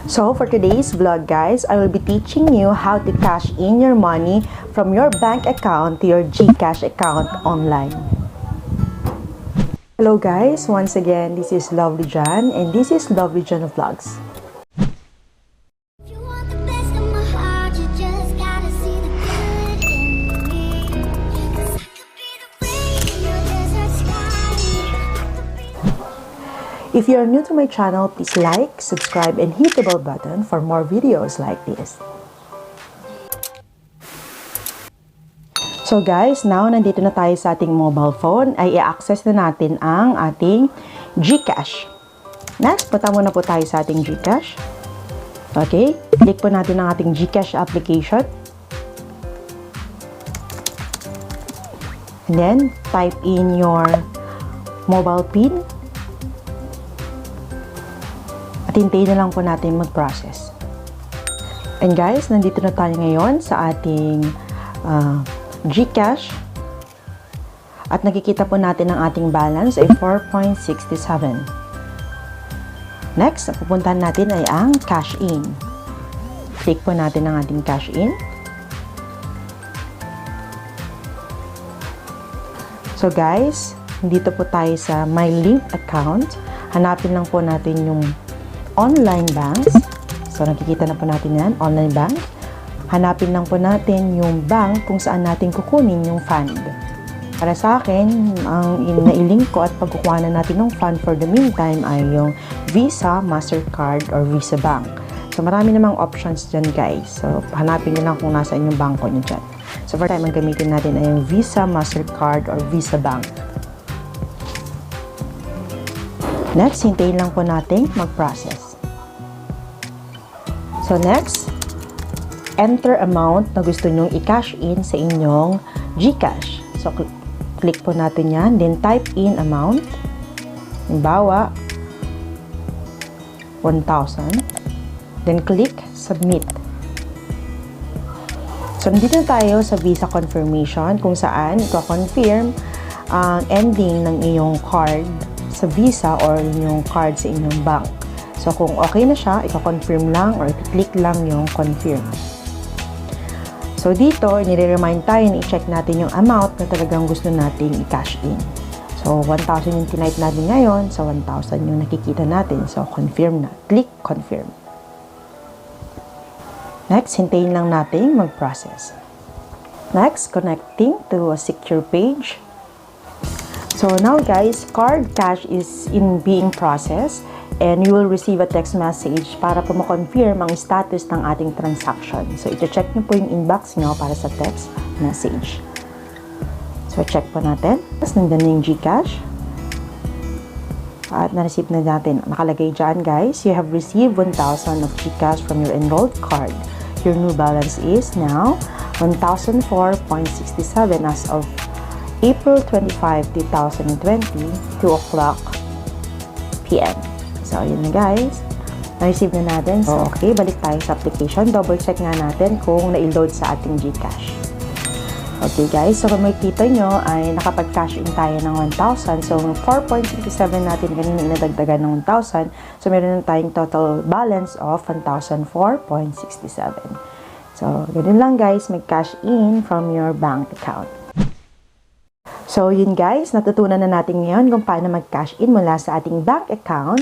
So for today's vlog guys, I will be teaching you how to cash in your money from your bank account to your Gcash account online. Hello guys, once again this is Lovely Jan and this is Lovely Jan Vlogs. If you are new to my channel, please like, subscribe, and hit the bell button for more videos like this. So guys, now nandito na tayo sa ating mobile phone, ay i-access na natin ang ating Gcash. Next, punta muna po tayo sa ating Gcash. Okay, click po natin ang ating Gcash application. And then, type in your mobile PIN. At hintayin na lang po natin mag-process. And guys, nandito na tayo ngayon sa ating Gcash. At nakikita po natin ang ating balance ay 4.67. Next, ang pupuntahan natin ay ang cash in. Click po natin ang ating cash in. So guys, dito po tayo sa my link account. Hanapin lang po natin yung online banks. So, nakikita na po natin yan, online bank. Hanapin lang po natin yung bank kung saan natin kukunin yung fund. Para sa akin, ang nailink ko at pagkukuha na natin ng fund for the meantime ay yung Visa, Mastercard, or Visa Bank. So, marami namang options dyan guys. So, hanapin nyo lang kung nasaan yung banko nyo dyan. So, for time, ang gamitin natin ay yung Visa, Mastercard, or Visa Bank. Next, hintayin lang po natin mag-process. So next, enter amount na gusto nyong i-cash in sa inyong Gcash. So click po natin yan, then type in amount. Halimbawa, 1,000. Then click submit. So nandito na tayo sa Visa confirmation kung saan i-confirm ang ending ng iyong card sa Visa or yung card sa inyong bank. So, kung okay na siya, i-confirm lang or i-click lang yung confirm. So, dito, nire-remind tayo na i-check natin yung amount na talagang gusto nating i-cash in. So, 1,000 yung tinype natin ngayon, so 1,000 yung nakikita natin. So, confirm na. Click confirm. Next, hintayin lang natin mag-process. Next, connecting to a secure page. So now guys, card cash is being processed and you will receive a text message para po ma-confirm ang status ng ating transaction. So ito-check nyo po yung inbox nyo para sa text message. So check po natin. Tapos nandun na yung Gcash. At na-receive na natin. Nakalagay dyan guys, you have received 1,000 of Gcash from your enrolled card. Your new balance is now 1,004.67 as of April 25, 2020, 2 o'clock p.m. So, yun na guys. Na-receive na natin. So, okay, balik tayo sa application. Double check nga natin kung na-load sa ating Gcash. Okay guys, so kung makikita nyo ay nakapag-cash in tayo ng 1,000. So, 4.67 natin kanina inadagdagan ng 1,000. So, meron na tayong total balance of 1,004.67. So, ganun lang guys, mag-cash in from your bank account. So, yun guys, natutunan na natin ngayon kung paano mag-cash in mula sa ating bank account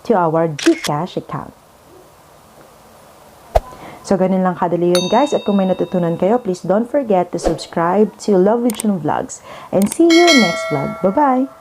to our Gcash account. So, ganun lang kadali yun guys. At kung may natutunan kayo, please don't forget to subscribe to Lovely Jan Vlogs. And see you next vlog. Bye-bye!